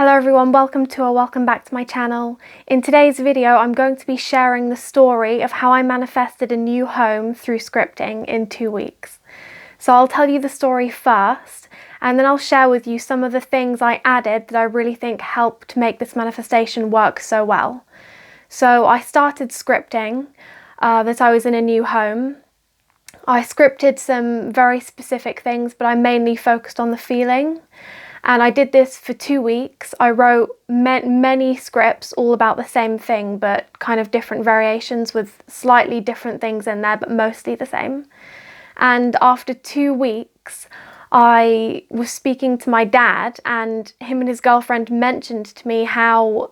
Hello everyone, welcome back to my channel. In today's video I'm going to be sharing the story of how I manifested a new home through scripting in 2 weeks. So I'll tell you the story first and then I'll share with you some of the things I added that I really think helped make this manifestation work so well. So I started scripting that I was in a new home. I scripted some very specific things, but I mainly focused on the feeling. And I did this for 2 weeks. I wrote many scripts all about the same thing, but kind of different variations with slightly different things in there, but mostly the same. And after 2 weeks, I was speaking to my dad, and him and his girlfriend mentioned to me how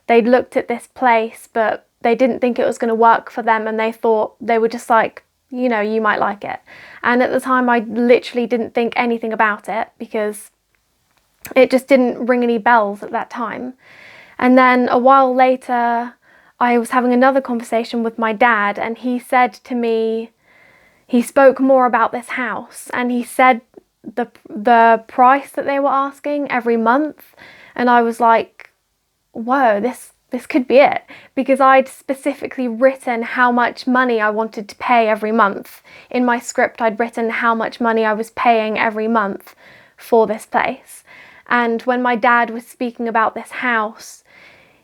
they'd looked at this place, but they didn't think it was going to work for them, and they were just like, you know, you might like it. And at the time, I literally didn't think anything about it because it just didn't ring any bells at that time. And then a while later, I was having another conversation with my dad, and he said to me, he spoke more about this house, and he said the price that they were asking every month. And I was like, whoa, this could be it, because I'd specifically written how much money I wanted to pay every month. In my script, I'd written how much money I was paying every month for this place. And when my dad was speaking about this house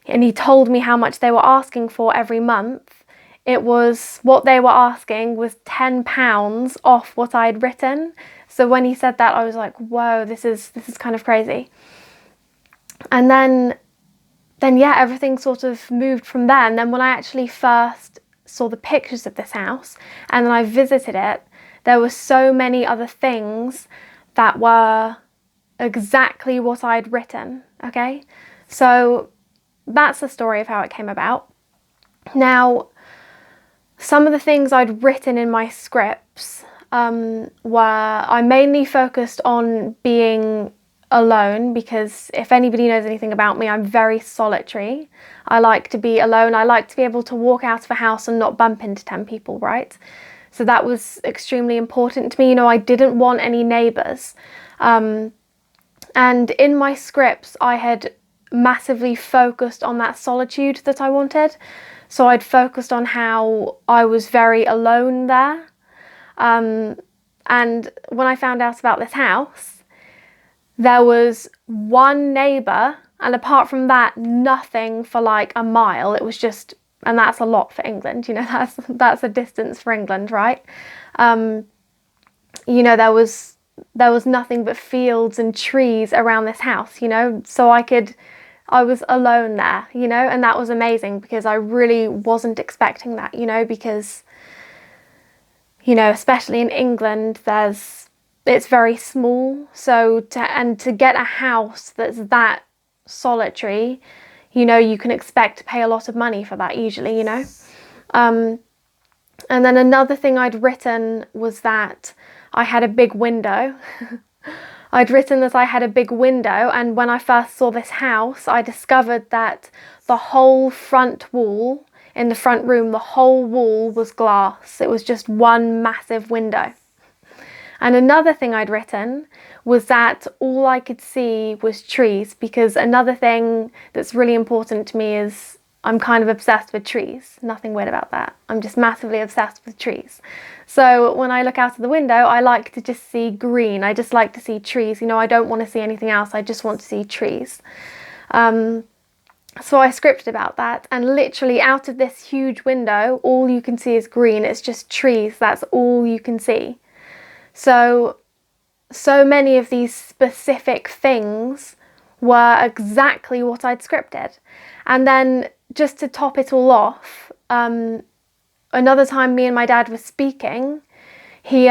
and he told me how much they were asking for every month, what they were asking was £10 off what I had written. So when he said that, I was like, whoa, this is kind of crazy. And then yeah, everything sort of moved from there. And then when I actually first saw the pictures of this house and then I visited it, there were so many other things that were exactly what I'd written. Okay, so that's the story of how it came about. Now, some of the things I'd written in my scripts were, I mainly focused on being alone, because if anybody knows anything about me, I'm very solitary. I like to be alone. I like to be able to walk out of a house and not bump into 10 people, right? So that was extremely important to me. You know, I didn't want any neighbours. And in my scripts, I had massively focused on that solitude that I wanted. So I'd focused on how I was very alone there. And when I found out about this house, there was one neighbour, and apart from that, nothing for like a mile. It was just, and that's a lot for England, you know, that's a distance for England, right? You know, there was nothing but fields and trees around this house, you know, so I was alone there, you know, and that was amazing because I really wasn't expecting that, you know, because, you know, especially in England, it's very small. So to get a house that's that solitary, you know, you can expect to pay a lot of money for that usually, you know. And then another thing I'd written was that I had a big window. I'd written that I had a big window, and when I first saw this house, I discovered that the whole front wall in the front room, the whole wall was glass. It was just one massive window. And another thing I'd written was that all I could see was trees, because another thing that's really important to me is I'm kind of obsessed with trees. Nothing weird about that. I'm just massively obsessed with trees. So when I look out of the window, I like to just see green. I just like to see trees. You know, I don't want to see anything else. I just want to see trees. So I scripted about that, and literally out of this huge window, all you can see is green. It's just trees. That's all you can see. So many of these specific things were exactly what I'd scripted. And then just to top it all off, another time me and my dad were speaking, he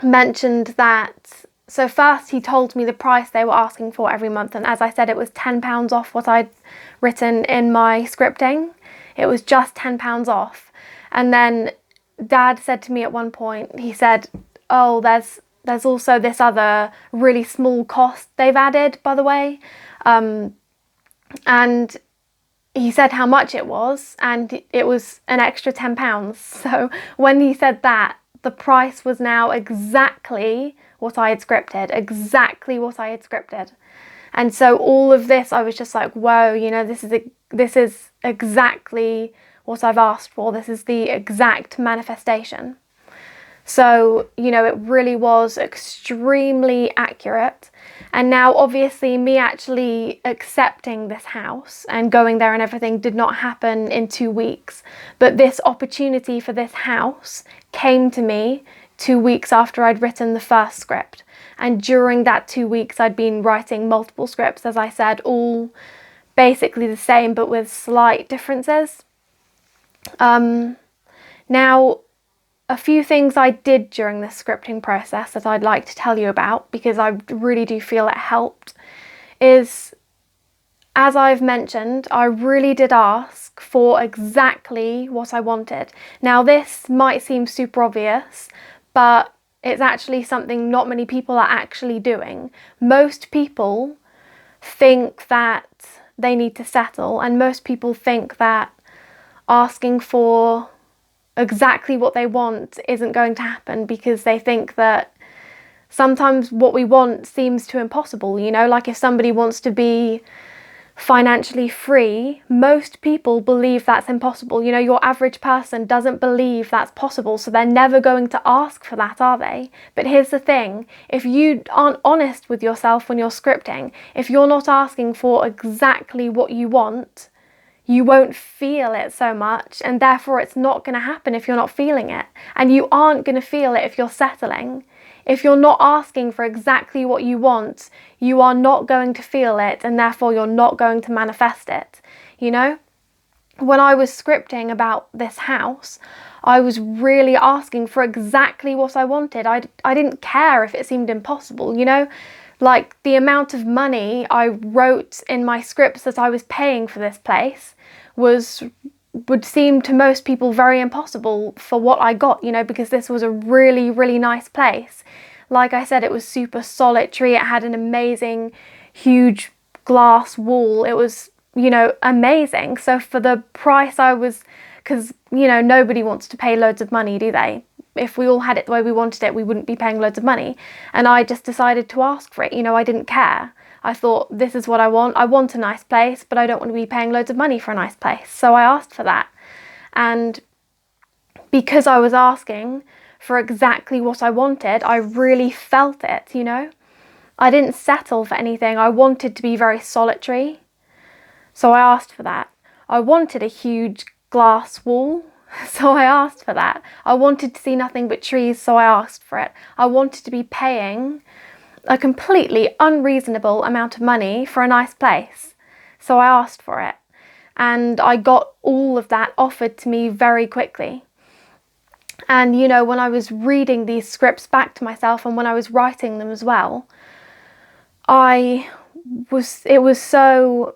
mentioned that, so first he told me the price they were asking for every month, and as I said, it was £10 off what I'd written in my scripting. It was just £10 off. And then Dad said to me at one point, he said, oh, there's also this other really small cost they've added, by the way. And he said how much it was, and it was an extra £10. So when he said that, the price was now exactly what I had scripted, exactly what I had scripted. And so all of this, I was just like, whoa, you know, this is exactly what I've asked for. This is the exact manifestation. So, you know, it really was extremely accurate. And now, obviously, me actually accepting this house and going there and everything did not happen in 2 weeks. But this opportunity for this house came to me 2 weeks after I'd written the first script. And during that 2 weeks, I'd been writing multiple scripts, as I said, all basically the same, but with slight differences. Now, a few things I did during this scripting process that I'd like to tell you about, because I really do feel it helped, is, as I've mentioned, I really did ask for exactly what I wanted. Now, this might seem super obvious, but it's actually something not many people are actually doing. Most people think that they need to settle, and most people think that asking for exactly what they want isn't going to happen, because they think that sometimes what we want seems too impossible. You know, like if somebody wants to be financially free, most people believe that's impossible. You know, your average person doesn't believe that's possible, so they're never going to ask for that, are they? But here's the thing, if you aren't honest with yourself when you're scripting, if you're not asking for exactly what you want, you won't feel it so much, and therefore it's not going to happen if you're not feeling it. And you aren't going to feel it if you're settling. If you're not asking for exactly what you want, you are not going to feel it, and therefore you're not going to manifest it. You know? When I was scripting about this house, I was really asking for exactly what I wanted. I didn't care if it seemed impossible, you know? Like, the amount of money I wrote in my scripts that I was paying for this place would seem to most people very impossible for what I got, you know, because this was a really, really nice place. Like I said, it was super solitary. It had an amazing, huge glass wall. It was, you know, amazing. So for the price because, you know, nobody wants to pay loads of money, do they? If we all had it the way we wanted it, we wouldn't be paying loads of money. And I just decided to ask for it. You know, I didn't care. I thought, this is what I want. I want a nice place, but I don't want to be paying loads of money for a nice place. So I asked for that. And because I was asking for exactly what I wanted, I really felt it, you know? I didn't settle for anything. I wanted to be very solitary. So I asked for that. I wanted a huge glass wall. So I asked for that. I wanted to see nothing but trees, so I asked for it. I wanted to be paying a completely unreasonable amount of money for a nice place, so I asked for it. And I got all of that offered to me very quickly. And, you know, when I was reading these scripts back to myself and when I was writing them as well, it was so,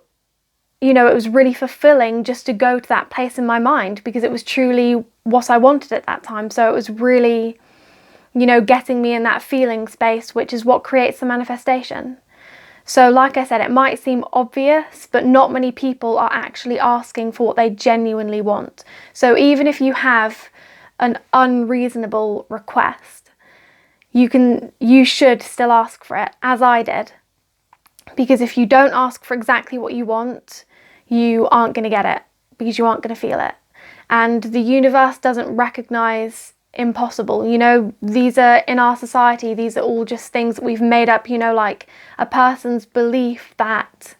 you know, it was really fulfilling just to go to that place in my mind, because it was truly what I wanted at that time. So it was really, you know, getting me in that feeling space, which is what creates the manifestation. So like I said, it might seem obvious, but not many people are actually asking for what they genuinely want. So even if you have an unreasonable request, you should still ask for it, as I did. Because if you don't ask for exactly what you want, you aren't going to get it, because you aren't going to feel it. And the universe doesn't recognize impossible. You know, these are, in our society, these are all just things that we've made up, you know, like a person's belief that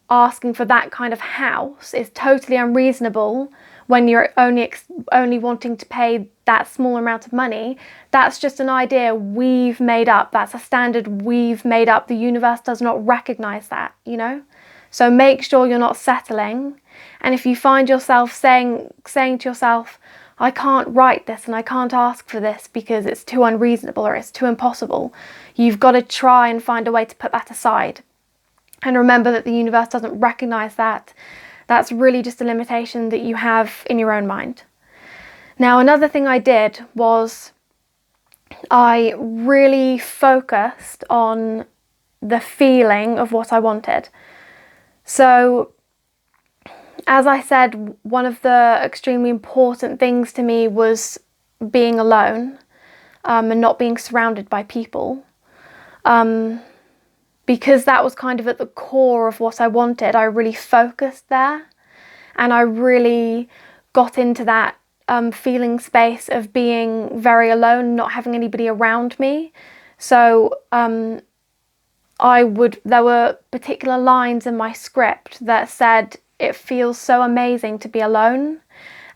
asking for that kind of house is totally unreasonable when you're only wanting to pay that small amount of money. That's just an idea we've made up. That's a standard we've made up. The universe does not recognize that, you know? So make sure you're not settling. And if you find yourself saying to yourself, I can't write this and I can't ask for this because it's too unreasonable or it's too impossible, you've got to try and find a way to put that aside. And remember that the universe doesn't recognize that. That's really just a limitation that you have in your own mind. Now, another thing I did was I really focused on the feeling of what I wanted. So, as I said, one of the extremely important things to me was being alone. and not being surrounded by people. Because that was kind of at the core of what I wanted, I really focused there, and I really got into that feeling space of being very alone, not having anybody around me. So there were particular lines in my script that said, "It feels so amazing to be alone,"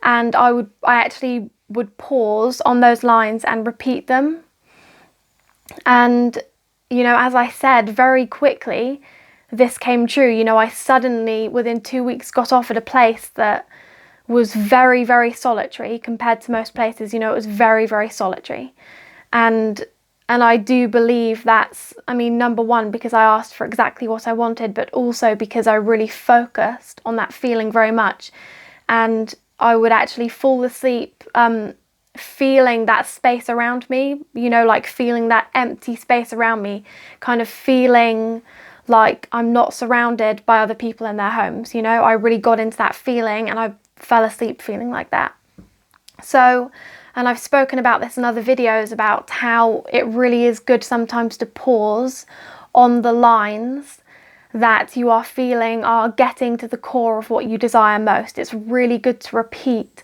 and I actually would pause on those lines and repeat them. And as I said, very quickly this came true. I suddenly, within 2 weeks, got offered a place that was very, very solitary compared to most places. It was very, very solitary. And I do believe that's, number one, because I asked for exactly what I wanted, but also because I really focused on that feeling very much. And I would actually fall asleep feeling that space around me, like feeling that empty space around me, kind of feeling like I'm not surrounded by other people in their homes. I really got into that feeling, and I fell asleep feeling like that. So, and I've spoken about this in other videos about how it really is good sometimes to pause on the lines that you are feeling are getting to the core of what you desire most. It's really good to repeat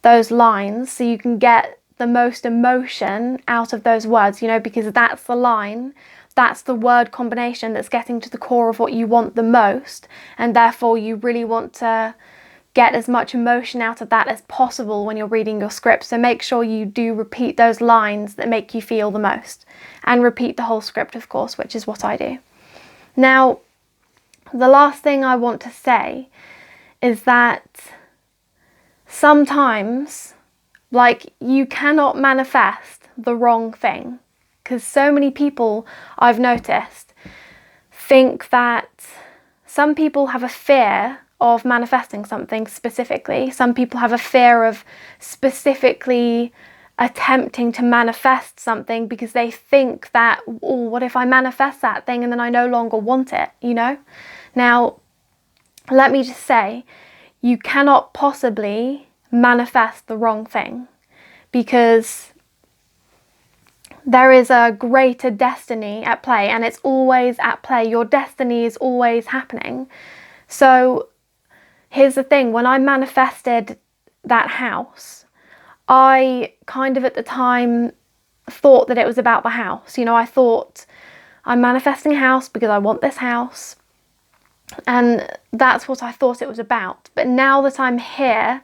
those lines so you can get the most emotion out of those words, because that's the line, that's the word combination that's getting to the core of what you want the most, and therefore you really want to get as much emotion out of that as possible when you're reading your script. So make sure you do repeat those lines that make you feel the most, and repeat the whole script, of course, which is what I do. Now, the last thing I want to say is that sometimes, you cannot manifest the wrong thing, because so many people I've noticed think that some people have a fear of manifesting something specifically. Some people have a fear of specifically attempting to manifest something because they think that, oh, what if I manifest that thing and then I no longer want it, Now, let me just say, you cannot possibly manifest the wrong thing, because there is a greater destiny at play, and it's always at play. Your destiny is always happening. So here's the thing, when I manifested that house, I kind of at the time thought that it was about the house. I thought, I'm manifesting a house because I want this house. And that's what I thought it was about. But now that I'm here,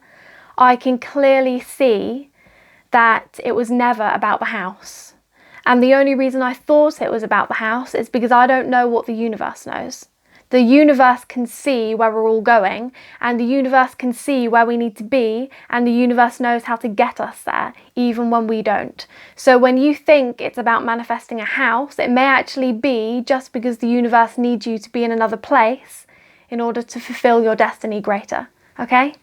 I can clearly see that it was never about the house. And the only reason I thought it was about the house is because I don't know what the universe knows. The universe can see where we're all going, and the universe can see where we need to be, and the universe knows how to get us there, even when we don't. So when you think it's about manifesting a house, it may actually be just because the universe needs you to be in another place in order to fulfill your destiny greater, okay?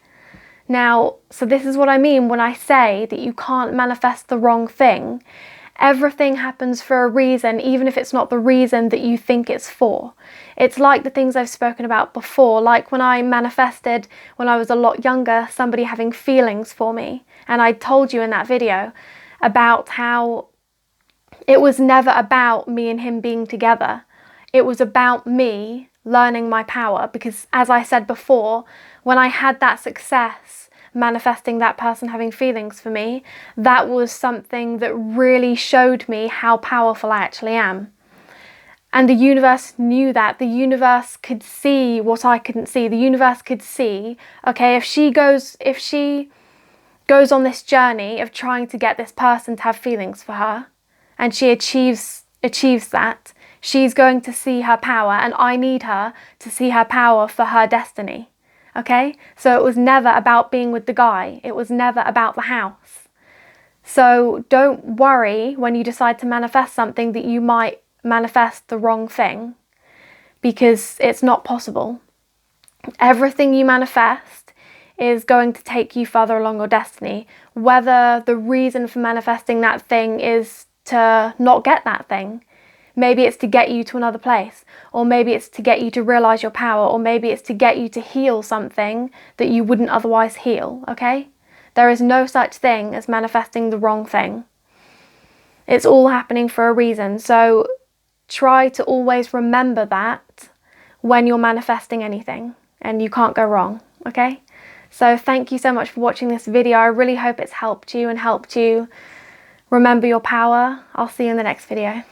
Now, so this is what I mean when I say that you can't manifest the wrong thing. Everything happens for a reason, even if it's not the reason that you think it's for. It's like the things I've spoken about before, like when I manifested, when I was a lot younger, somebody having feelings for me. And I told you in that video about how it was never about me and him being together. It was about me learning my power, because as I said before, when I had that success manifesting that person having feelings for me, that was something that really showed me how powerful I actually am. And the universe knew that. The universe could see what I couldn't see. The universe could see, okay, if she goes on this journey of trying to get this person to have feelings for her, and she achieves that, she's going to see her power, and I need her to see her power for her destiny. Okay? So it was never about being with the guy. It was never about the house. So don't worry when you decide to manifest something that you might manifest the wrong thing, because it's not possible. Everything you manifest is going to take you further along your destiny, whether the reason for manifesting that thing is to not get that thing. Maybe it's to get you to another place, or maybe it's to get you to realize your power, or maybe it's to get you to heal something that you wouldn't otherwise heal, okay? There is no such thing as manifesting the wrong thing. It's all happening for a reason. So try to always remember that when you're manifesting anything, and you can't go wrong, okay? So thank you so much for watching this video. I really hope it's helped you and helped you remember your power. I'll see you in the next video.